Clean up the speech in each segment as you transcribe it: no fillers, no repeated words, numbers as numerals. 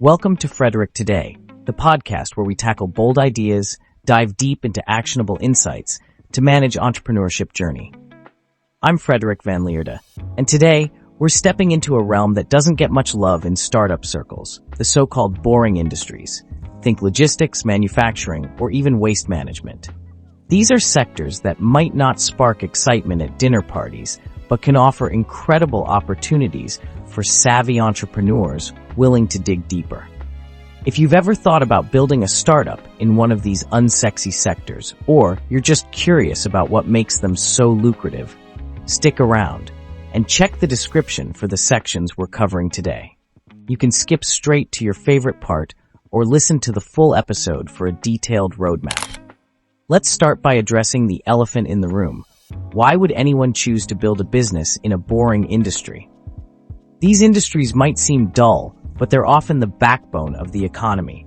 Welcome to Frederik Today, the podcast where we tackle bold ideas, dive deep into actionable insights to manage entrepreneurship journey. I'm Frederik Van Lierde, and today we're stepping into a realm that doesn't get much love in startup circles, the so-called boring industries. Think logistics, manufacturing, or even waste management. These are sectors that might not spark excitement at dinner parties, but can offer incredible opportunities for savvy entrepreneurs willing to dig deeper. If you've ever thought about building a startup in one of these unsexy sectors, or you're just curious about what makes them so lucrative, stick around and check the description for the sections we're covering today. You can skip straight to your favorite part or listen to the full episode for a detailed roadmap. Let's start by addressing the elephant in the room. Why would anyone choose to build a business in a boring industry? These industries might seem dull, but they're often the backbone of the economy.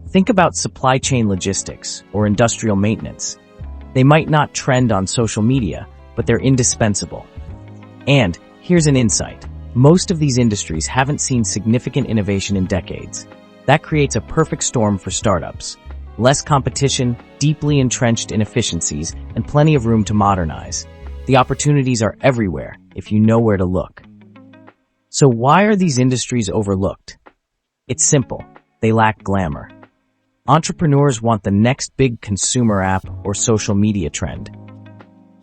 Think about supply chain logistics or industrial maintenance. They might not trend on social media, but they're indispensable. And here's an insight. Most of these industries haven't seen significant innovation in decades. That creates a perfect storm for startups. Less competition, deeply entrenched inefficiencies, and plenty of room to modernize. The opportunities are everywhere if you know where to look. So why are these industries overlooked? It's simple. They lack glamour. Entrepreneurs want the next big consumer app or social media trend.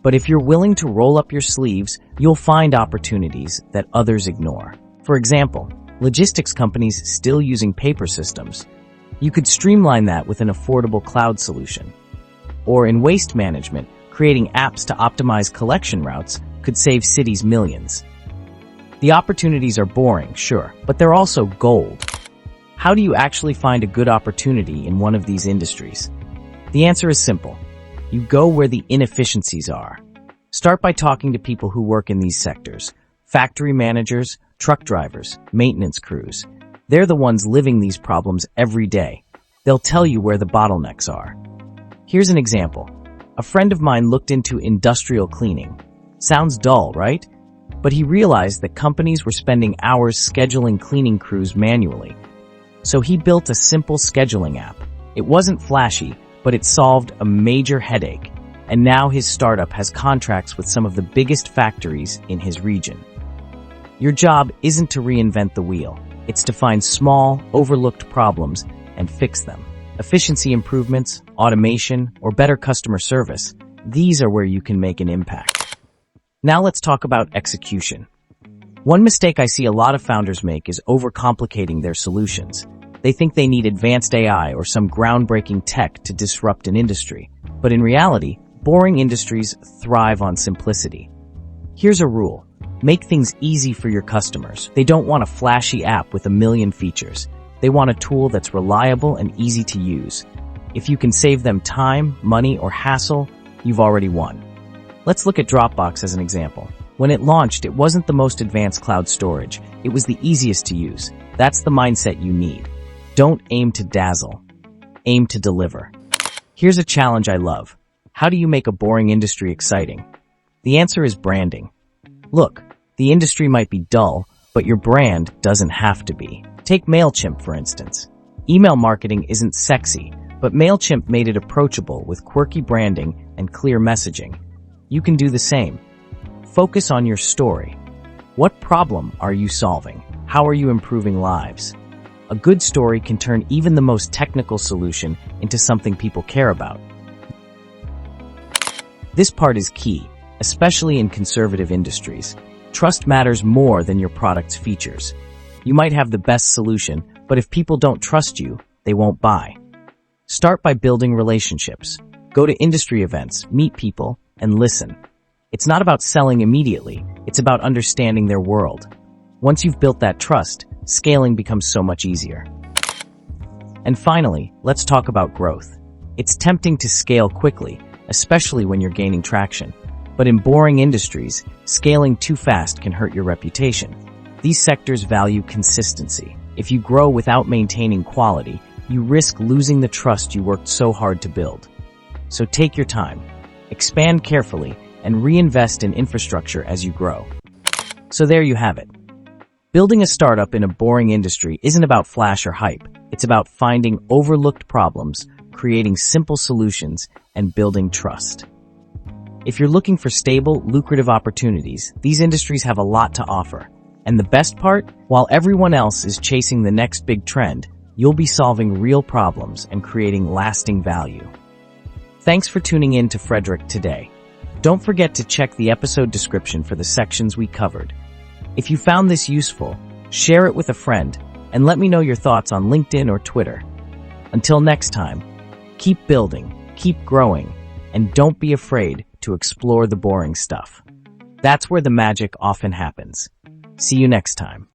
But if you're willing to roll up your sleeves, you'll find opportunities that others ignore. For example, logistics companies still using paper systems. You could streamline that with an affordable cloud solution. Or in waste management, creating apps to optimize collection routes could save cities millions. The opportunities are boring, sure, but they're also gold. How do you actually find a good opportunity in one of these industries? The answer is simple. You go where the inefficiencies are. Start by talking to people who work in these sectors. Factory managers, truck drivers, maintenance crews. They're the ones living these problems every day. They'll tell you where the bottlenecks are. Here's an example. A friend of mine looked into industrial cleaning. Sounds dull, right? But he realized that companies were spending hours scheduling cleaning crews manually. So he built a simple scheduling app. It wasn't flashy, but it solved a major headache. And now his startup has contracts with some of the biggest factories in his region. Your job isn't to reinvent the wheel. It's to find small, overlooked problems and fix them. Efficiency improvements, automation, or better customer service, these are where you can make an impact. Now let's talk about execution. One mistake I see a lot of founders make is overcomplicating their solutions. They think they need advanced AI or some groundbreaking tech to disrupt an industry. But in reality, boring industries thrive on simplicity. Here's a rule. Make things easy for your customers. They don't want a flashy app with a million features. They want a tool that's reliable and easy to use. If you can save them time, money, or hassle, you've already won. Let's look at Dropbox as an example. When it launched, it wasn't the most advanced cloud storage. It was the easiest to use. That's the mindset you need. Don't aim to dazzle. Aim to deliver. Here's a challenge I love. How do you make a boring industry exciting? The answer is branding. Look, the industry might be dull, but your brand doesn't have to be. Take MailChimp, for instance. Email marketing isn't sexy, but MailChimp made it approachable with quirky branding and clear messaging. You can do the same. Focus on your story. What problem are you solving? How are you improving lives? A good story can turn even the most technical solution into something people care about. This part is key, especially in conservative industries. Trust matters more than your product's features. You might have the best solution, but if people don't trust you, they won't buy. Start by building relationships. Go to industry events, meet people, and listen. It's not about selling immediately, it's about understanding their world. Once you've built that trust, scaling becomes so much easier. And finally, let's talk about growth. It's tempting to scale quickly, especially when you're gaining traction. But in boring industries, scaling too fast can hurt your reputation. These sectors value consistency. If you grow without maintaining quality, you risk losing the trust you worked so hard to build. So take your time, expand carefully, and reinvest in infrastructure as you grow. So there you have it. Building a startup in a boring industry isn't about flash or hype. It's about finding overlooked problems, creating simple solutions, and building trust. If you're looking for stable, lucrative opportunities, these industries have a lot to offer. And the best part? While everyone else is chasing the next big trend, you'll be solving real problems and creating lasting value. Thanks for tuning in to Frederik Today. Don't forget to check the episode description for the sections we covered. If you found this useful, share it with a friend and let me know your thoughts on LinkedIn or Twitter. Until next time, keep building, keep growing, and don't be afraid to explore the boring stuff. That's where the magic often happens. See you next time.